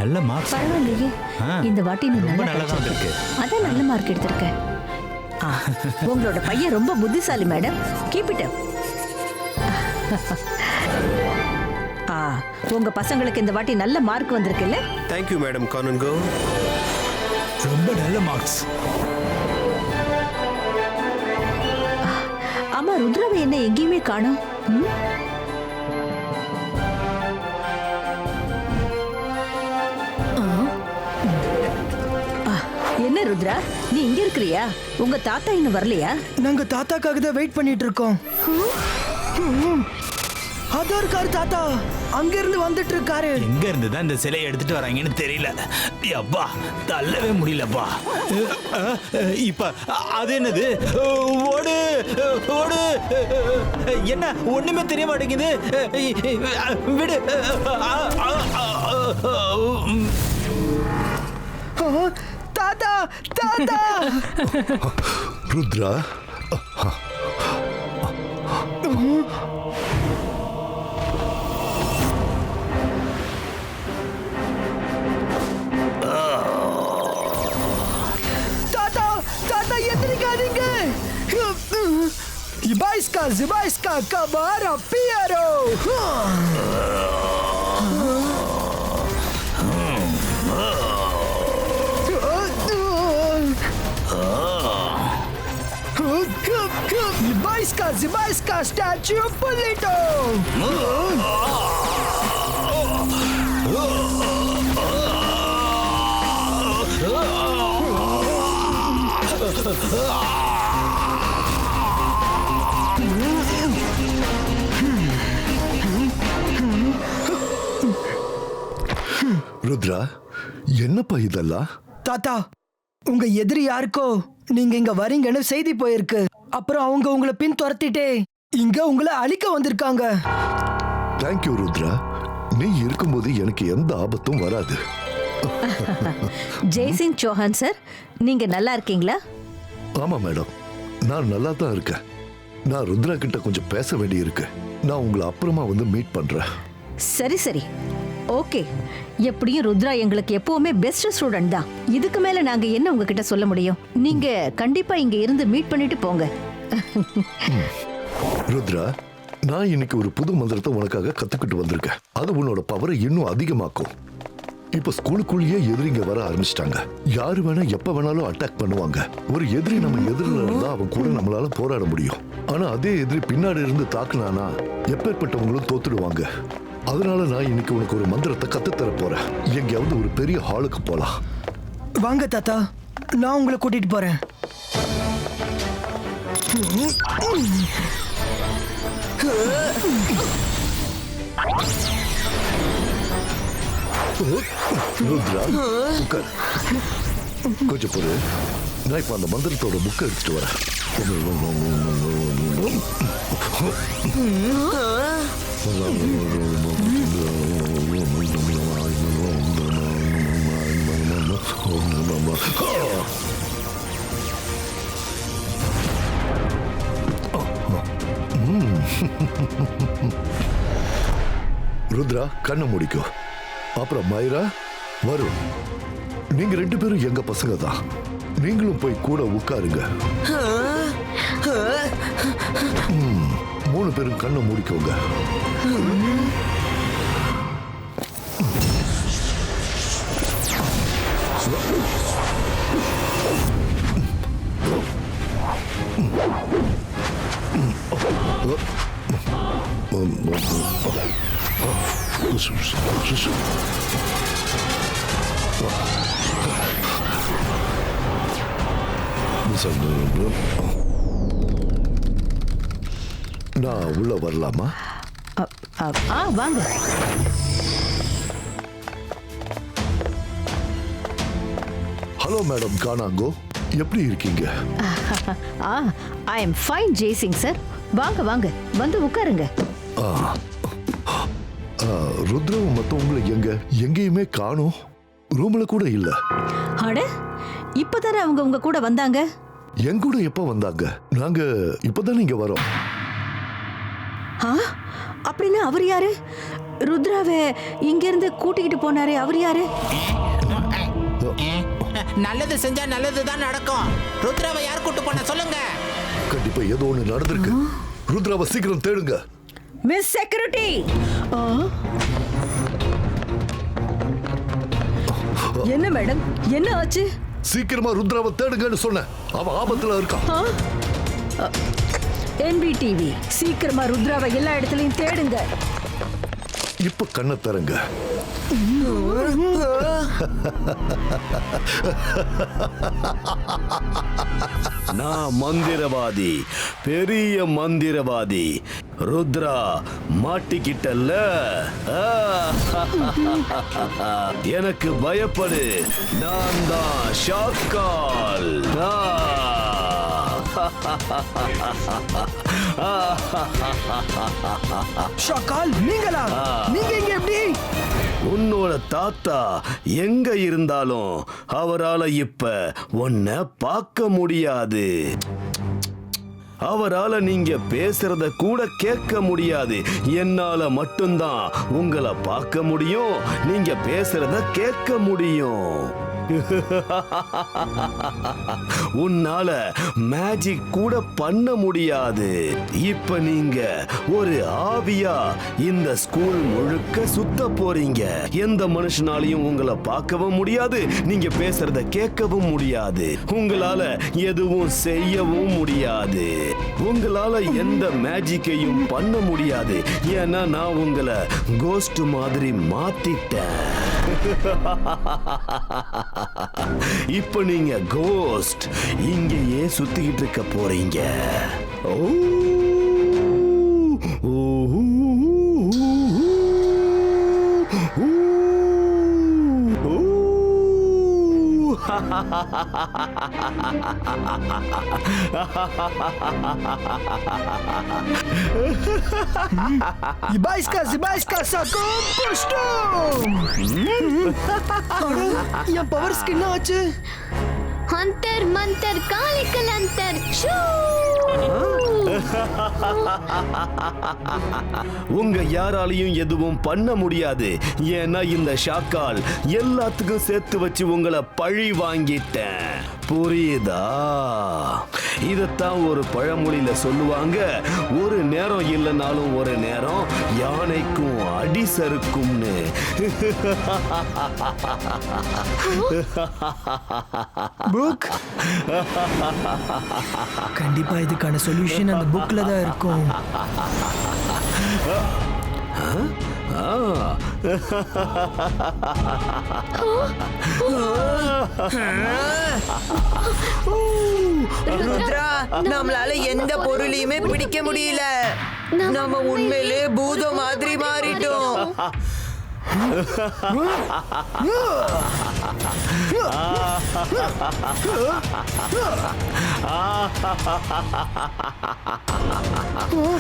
நல்ல மார்க்ஸ். பரவாயில்லையே, இந்த வாட்டி நீ ரொம்ப நல்லா நல்லா இருக்கு. அதான் நல்ல மார்க் எடுத்திருக்க. உங்களோட பையன் ரொம்ப புத்திசாலி மேடம். Keep it up. உங்க பசங்களுக்கு இந்த வாட்டி நல்ல மார்க் வந்திருக்குல்ல? Thank you மேடம் கானன்கோ. ரொம்ப நல்ல மார்க்ஸ். ஆமா, ருத்ராவை என்ன எங்கேயுமே காணோம். என்ன ருத்ரா, நீ இங்க இருக்கிறியா? உங்க தாத்தா இன்னும் வரலையா? நாங்க தாத்தாக்காக தான் வெயிட் பண்ணிட்டு இருக்கோம். அதோ இருக்காரு தாத்தா, அங்க இருந்து வந்துட்டு இருக்காரு. எங்க இருந்து தான் இந்த சிலையை எடுத்துட்டு வராங்கன்னு தெரியல. அப்பா தள்ளவே முடியலப்பா. இப்ப அது என்னது? ஓடு ஓடு. என்ன ஒண்ணுமே தெரிய மாட்டேங்குது. விடு. தாத்தா தாத்தா. ருத்ரா, தாத்தா தாத்தா எந்திரிக்காதீங்க. Zibaiska Kabara Piero. Zibaiska statue Polito. Rudra, என்னப்பா இதெல்லாம்? தாத்தா, உங்க எதிரி யாருக்கோ நீங்க இங்க வரீங்கன்னு செய்தி போயிருக்கு. அப்புறம் அவங்க உங்களை பின் துரத்திட்டே இங்க உங்களை அழிக்க வந்திருக்காங்க. தேங்க்யூ ருத்ரா, நீ இருக்கும்போது எனக்கு எந்த ஆபத்தும் வராது. ஜெய்சிங் சௌஹான் சார், நீங்க நல்லா இருக்கீங்களா? ஆமா மேடம், நான் நல்லா தான் இருக்கேன். நான் ருத்ரா கிட்ட கொஞ்சம் பேச வேண்டி இருக்கு. நான் உங்களை அப்புறமா வந்து மீட் பண்றேன். சரி சரி, ஓகே. எப்படியும் ருத்ரா எங்களுக்கு எப்பவுமே பெஸ்ட் ஸ்டூடெண்ட் தான். இதுக்கு மேல நாங்க என்ன உங்ககிட்ட சொல்ல முடியும்? நீங்க கண்டிப்பா இங்க இருந்து மீட் பண்ணிட்டு போங்க. ருத்ரா, நான் இன்னைக்கு ஒரு புது மந்திரத்தை உனக்காக கத்துக்கிட்டு வந்திருக்கேன். அது உன்னோட பவரை இன்னும் அதிகமாக்கும். இப்ப ஸ்கூலுக்குள்ளேயே எதிரிங்க வர ஆரம்பிச்சிட்டாங்க. யாரு வேணா எப்ப வேணாலும் அட்டாக் பண்ணுவாங்க. ஒரு எதிரி நம்ம எதிரில இருந்தா அவன் கூட நம்மளால போராட முடியும். ஆனா அதே எதிரி பின்னாடி இருந்து தாக்குனானா எப்பேற்பட்டவங்களும் தோத்துடுவாங்க. அதனால நான் இன்னைக்கு உனக்கு ஒரு மந்திரத்தை கத்துத்தர போறேன். எங்கேயாவது ஒரு பெரிய ஹாலுக்கு போலாம். வாங்க தாத்தா, நான் உங்களை கூட்டிட்டு போறேன். ருத்ரா, உட்கார். கொஞ்சம் பொறு, நான் இப்ப அந்த மந்திரத்தோட புக்கை எடுத்துட்டு வரேன். ருத்ரா, கண்ணை முடிக்கும். அப்புறம் மைரா, வருண், நீங்க ரெண்டு பேரும் எங்க பசங்க தான். நீங்களும் போய் கூட உட்காருங்க. 3 பேரும் கண்ணை மூடிக்கோங்க. நான் உள்ள வரலாமா? வாங்க. ஹலோ மேடம் கானாங்கோ, எப்படி இருக்கீங்க? I am fine Jaisingh sir. வாங்க வாங்க, வந்து உட்காருங்க. ருத்ராவும் மத்தவங்களை எங்கேயுமே காணோம். ரூம்ல கூட இல்ல. அட, இப்பதானே அவங்க உங்க கூட வந்தாங்க. என் கூட எப்ப வந்தாங்க? நாங்க இப்பதானே இங்க வரோம். ஆ, அப்படின்னா அவர் யாரு? ருத்ராவை இங்கிருந்து கூட்டிக்கிட்டு போனாரு, அவர் யாரு? நல்லது செஞ்சா நல்லதுதான் நடக்கும். ருத்ராவை யார் கூட்டு போன சொல்லுங்க. கண்டிப்பா ஏதோ ஒண்ணு நடந்திருக்கு. ருத்ராவை சீக்கிரம் தேடுங்க. மிஸ் செக்யூரிட்டி, என்ன மேடம், என்ன ஆச்சு? சீக்கிரமா ருத்ராவை தேடுங்கன்னு சொன்னேன். அவன் ஆபத்துல இருக்கான். NBTV, சீக்கிரமா ருத்ராவை எல்லா இடத்துலயும் தேடுங்க. இப்ப கண்ணை தரங்க. நான் மந்திரவாதி, பெரிய மந்திரவாதி. ருத்ரா மாட்டிக்கிட்டல்ல, எனக்கு பயப்படு. நான் தான் ஷாக்கால். ஷாக்கால், நீங்களா? நீங்க இங்க எப்படி? உன்னோட தாத்தா எங்க இருந்தாலும் அவரால இப்ப உன்னை பார்க்க முடியாது. அவரால நீங்க பேசுறத கூட கேட்க முடியாது. என்னால மட்டும்தான் உங்களை பார்க்க முடியும், நீங்க பேசுறத கேட்க முடியும். உன்னால மேஜிக் கூட பண்ண முடியாது. இப்ப நீங்க ஒரு ஆவியா இந்த ஸ்கூல் முழுக்க சுத்த போறீங்க. எந்த மனுஷனாலையும் உங்களை பார்க்கவும் முடியாது, நீங்க பேசுறத கேட்கவும் முடியாது. உங்களால எதுவும் செய்யவும் முடியாது. உங்களால எந்த மேஜிக்கையும் பண்ண முடியாது. ஏன்னா நான் உங்களை கோஸ்ட் மாதிரி மாத்திட்டேன். இப்ப நீங்க கோஸ்ட் இங்கேயே சுத்திக்கிட்டு இருக்க போறீங்க. ஓ Zibaiska, sako, pushto! என் பவர் ஸ்கின் ஆச்சு. அந்தர் மந்தர் காலிக்கல் அந்தர் ஷூ. உங்க யாராலையும் எதுவும் பண்ண முடியாது. ஏன்னா இந்த ஷாக்கால் எல்லாத்துக்கும் சேர்த்து வச்சு உங்களை பழி வாங்கிட்டேன். புரியுதா? இதத்தான் ஒரு பழமொழியில சொல்லுவாங்க, ஒரு நேரம் இல்லைனாலும் ஒரு நேரம் யானைக்கும் அடி சறுக்கும்னு. புக், கண்டிப்பா இதுக்கான சொல்யூஷன் அந்த புக்ல தான் இருக்கும். ருத்ரா, நம்மளால எந்த பொருளையுமே பிடிக்க முடியல. நம்ம உண்மையிலே பூதம் மாதிரி மாறிட்டோம்.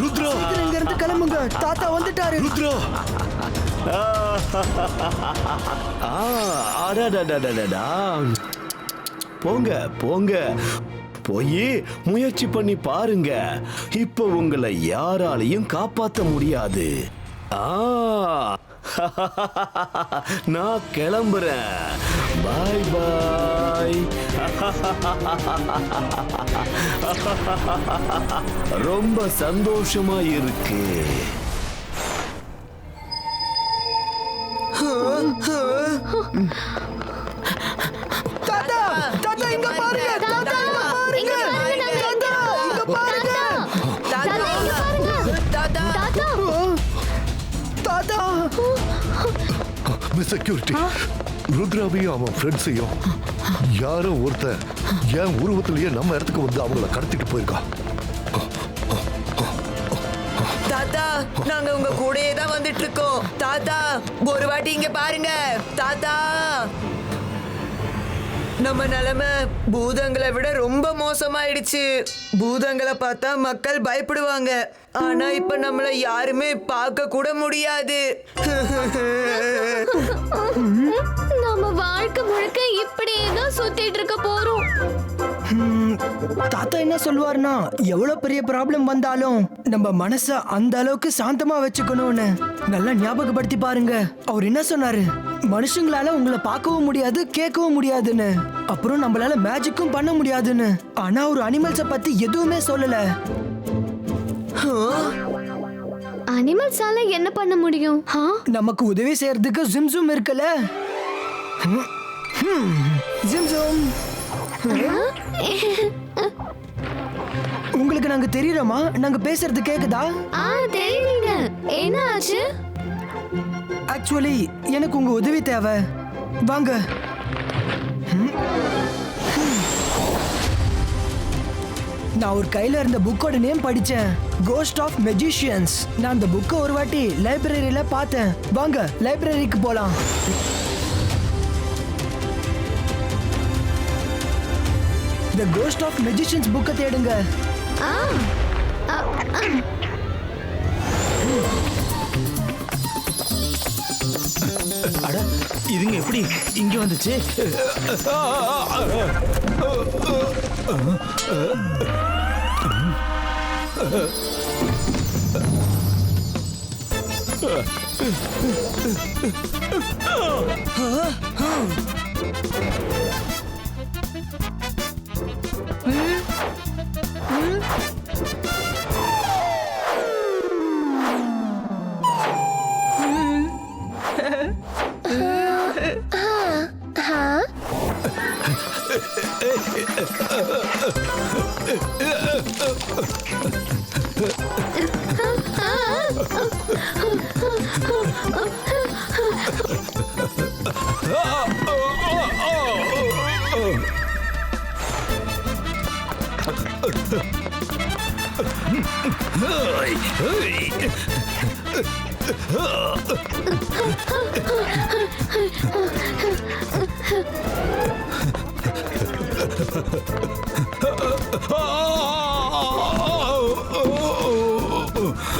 ருத்ரா, இங்க இருந்து கிளம்புங்க, தாத்தா வந்துட்டாரு. ருத்ரா, அடடடடடடா. போங்க போங்க, போய் முயற்சி பண்ணி பாருங்க. இப்ப உங்களை யாராலையும் காப்பாத்த முடியாது. நான் கிளம்புறேன். பாய் பாய். ரொம்ப சந்தோஷமா இருக்கு. தாத்தா, தாத்தா இங்க பாருங்க, தாத்தா இங்க பாருங்க, தாத்தா இங்க பாருங்க. தாத்தா, மிஸ் செக்யூரிட்டி, ருத்ராவையும் அவன் ஃப்ரெண்ட்ஸையும் யாரோ ஒருத்தன் என் உருவத்திலேயே நம்ம இடத்துக்கு வந்து அவங்கள கடத்திட்டு போயிருக்கான். தாத்தா, நாங்க உங்க கூடயே தான் வந்துட்டு இருக்கோம். தாத்தா, ஒரு வாட்டி இங்க பாருங்க. தாத்தா, நம்ம நிலைமை பூதங்களை விட ரொம்ப மோசமாயிடுச்சு. பூதங்களை பார்த்தா மக்கள் பயப்படுவாங்க. ஆனா இப்ப நம்மள யாருமே பார்க்க கூட முடியாது. நம்ம நம்ம வாழ்க்கை முழுக்க இப்படியே தான் சுத்திட்டு இருக்க போறோம். தாத்தா என்ன சொல்லுவாருன்னா எவ்வளவு பெரிய ப்ராப்ளம் வந்தாலும் நம்ம மனச அந்த அளவுக்கு சாந்தமா வச்சுக்கணும்னு நல்லா ஞாபகப்படுத்தி பாருங்க. அவர் என்ன சொன்னாரு, மனுஷங்களால உங்களை பார்க்கவும் முடியாது கேட்கவும் முடியாதுன்னு, அப்புறம் நம்மளால மேஜிக்கும் பண்ண முடியாதுன்னு. ஆனா ஒரு அனிமல்ஸ பத்தி எதுவுமே சொல்லல. அனிமல்ஸால என்ன பண்ண முடியும்? நமக்கு உதவி செய்யறதுக்கு ஜிம்ஜும் இருக்குல்ல. ஜிம்ஜும், உங்களுக்கு நாங்க தெரியறோமா? நாங்க பேசுறது கேக்குதா? தெரியுங்க. என்ன ஆச்சு? ஆக்சுவலி எனக்கு உங்க உதவி தேவை. வாங்க. நான் ஒரு கையில இருந்த புக்கோட நேம் படிச்சேன், கோஸ்ட் ஆஃப் மெஜிஷியன்ஸ். நான் அந்த புக்கை ஒரு வாட்டி லைப்ரரியில பார்த்தேன். வாங்க லைப்ரரிக்கு போலாம். The Ghost of Magicians புக்கை தேடுங்க. அட இதுங்க எப்படி இங்க வந்துச்சு?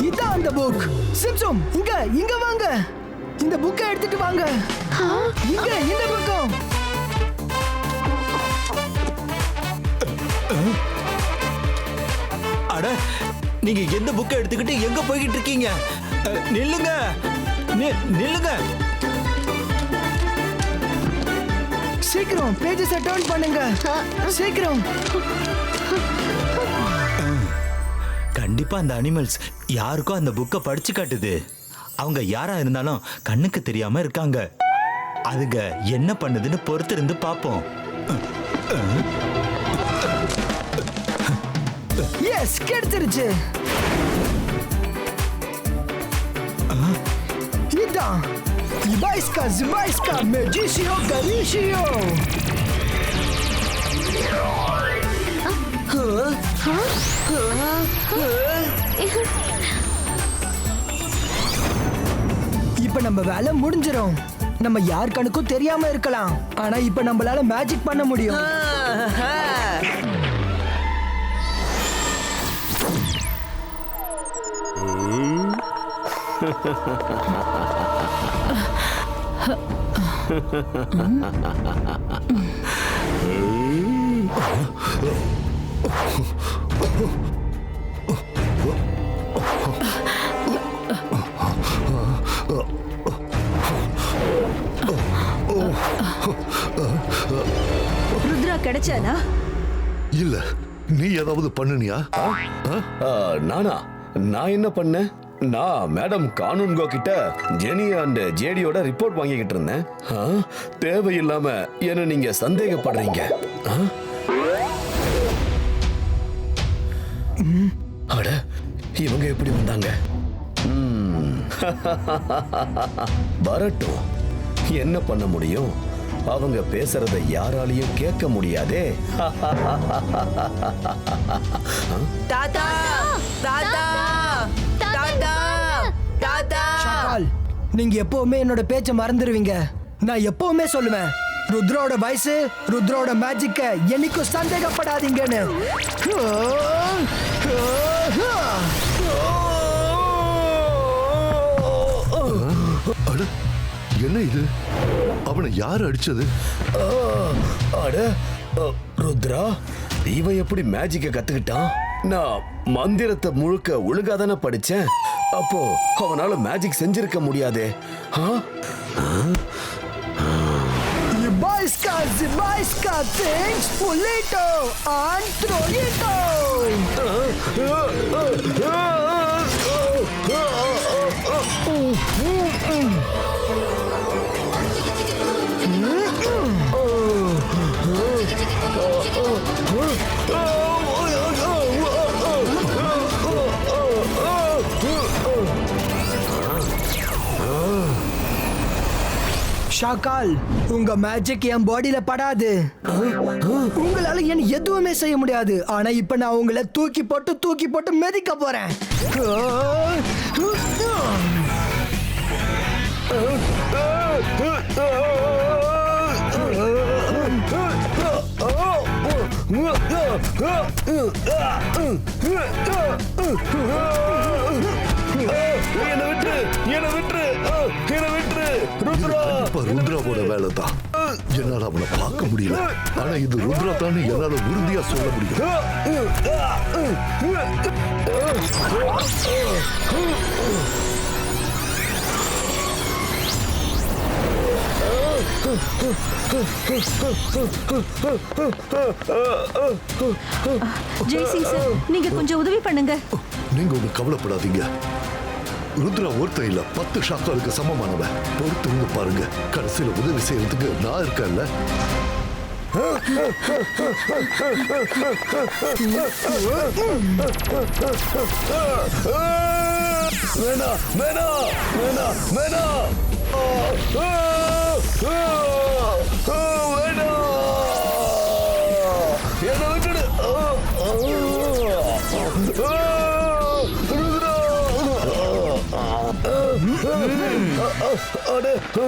இதான் அந்த புக். சிம்சம், இங்க வாங்க. இந்த புக்கை எடுத்துட்டு வாங்க. இங்க இந்த பக்கம். அட நீங்க எந்த புக்கை எடுத்துக்கிட்டு எங்க போய்கிட்டு இருக்கீங்க? நில்லுங்க, நில்லுங்க. சீக்கிரம் பேஜஸ் டர்ன் பண்ணுங்க. சீக்கிரம். கண்டிப்பா அந்த அனிமல்ஸ் யாருக்கோ அந்த புக்கை படிச்சு காட்டுது. அவங்க யாரா இருந்தாலும் கண்ணுக்கு தெரியாம இருக்காங்க. அதுங்க என்ன பண்ணுதுன்னு பொறுத்து இருந்து பாப்போம். எஸ், கிடைச்சிருச்சு. இதான் இபாய்ஸ்கா ஜிபாய்ஸ்கா மெஜிஷியோ கரிஷியோ. இப்ப நம்ம வேலை முடிஞ்சிரும். நம்ம யார் கணக்கும் தெரியாம இருக்கலாம், ஆனா இப்ப நம்மளால மேஜிக் பண்ண முடியும். ருத்ரா கிடைச்சானா? இல்ல, நீ ஏதாவது பண்ணுனியா? நானா? நான் என்ன பண்ணேன்? நான் மேடம் கானூன்கோ கிட்ட ஜெனி அண்ட் ஜேடியோட ரிப்போர்ட் வாங்கிக்கிட்டு இருந்தேன். தேவையில்லாம என்ன நீங்க சந்தேகப்படுறீங்க. அட, இவங்க எப்படி வந்தாங்க? வரட்டும், என்ன பண்ண முடியும்? அவங்க பேசுறத யாராலையும் கேட்க முடியாதே. தாத்தா தாத்தா தாத்தா தாத்தா. ஷாக்கால், நீங்க எப்பவுமே என்னோட பேச்ச மறந்துடுவீங்க. நான் எப்பவுமே சொல்லுவேன், ருத்ரோட வயசு, ருத்ரோட மேஜிக்க என்னைக்கும் சந்தேகப்படாதீங்கன்னு. என்ன இது? அவனை யார் அடிச்சது? அட ருத்ரா, இவன் எப்படி மேஜிக்க கத்துக்கிட்டான்? நான் மந்திரத்தை முழுக்க ஒழுங்கா தானே படிச்சேன். அப்போ அவனால மேஜிக் செஞ்சிருக்க முடியாதே. Zibaiska things, Pulito, and Trollito. ஷாக்கால், உங்க மேஜிக் என் பாடியில படாது. உங்களால என்ன எதுவுமே செய்ய முடியாது. ஆனா இப்ப நான் உங்களை தூக்கி போட்டு மிதிக்க போறேன். ருத்ராவோட வேலை தான். என்னால அவனை பார்க்க முடியல. ஆனா இது ருத்ரா தான் என்னால உறுதியா சொல்ல முடியும். ஜெய்சிங் சார், நீங்க கொஞ்சம் உதவி பண்ணுங்க. நீங்க ஒண்ணு கவலைப்படாதீங்க. ருத்ரா ஒருத்தன் இல்ல, 10 ஷாக்காலுக்கு சமமானவன். பொறுத்து பாருங்க, கடைசியில உதவி செய்யறதுக்கு நான் இருக்கேன்ல. வேணா வேணா வேணா வேணா வேணா, என்ன விட்டுடு.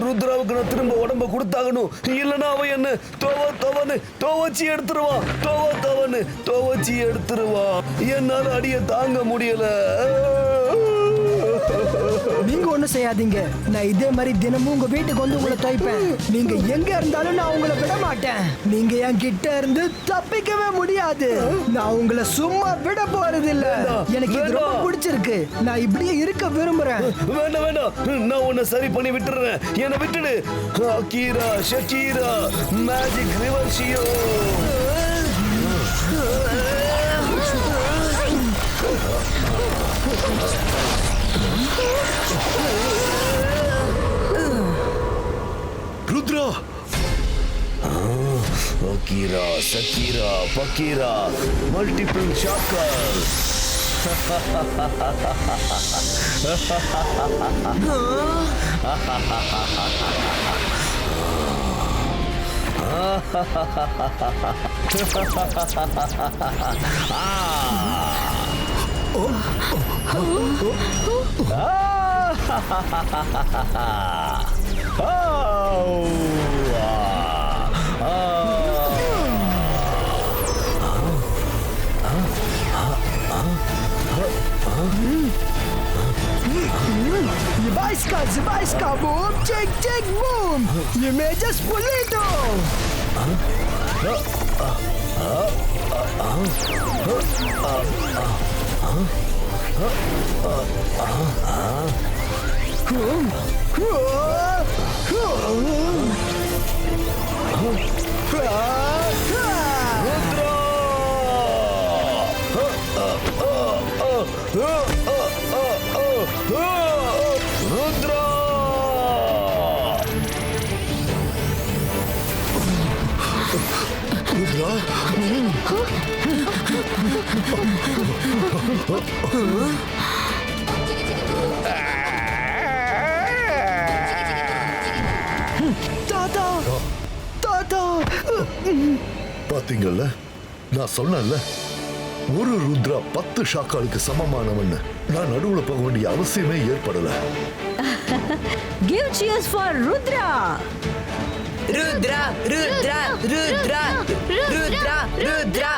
ருத்ராவுக்கு நான் திரும்ப உடம்ப கொடுத்தாகணும். இல்லைன்னா அவன் என்ன துவச்சி எடுத்துருவான். என்னால அடிய தாங்க முடியல. நீங்க ஒண்ணும் செய்யாதீங்க. நான் இதே மாதிரி தினமும் உங்க வீட்டுக்கு வந்து உங்களை துவைப்பேன். நீங்க எங்க இருந்தாலும் நான் உங்களை விட மாட்டேன். நீங்க என் கிட்ட இருந்து தப்பிக்கவே முடியாது. நான் உங்களை சும்மா விட போறது இல்ல. எனக்கு இது ரொம்ப பிடிச்சிருக்கு. நான் இப்படியே இருக்க விரும்புறேன். வேண்டாம் வேண்டாம், நான் உன்னை சரி பண்ணி விட்டுறேன். என்னை விட்டுடு. அகீரா ஷக்கீரா மேஜிக் ரிவர்ஷியோ. ருத்ரா, அகீரா ஷக்கீரா பக்கீரா multiple shocker. Zibaiska, boom, check, boom. You may just pull it off. பாத்தீங்கல்ல, நான் சொன்னேன்ல, ஒரு ருத்ரா 10 ஷாக்காலுக்கு சமமானவன். நான் நடுவுல போக வேண்டிய அவசியமே ஏற்படல. Give cheers for Rudra. Rudra, Rudra, Rudra, Rudra, Rudra.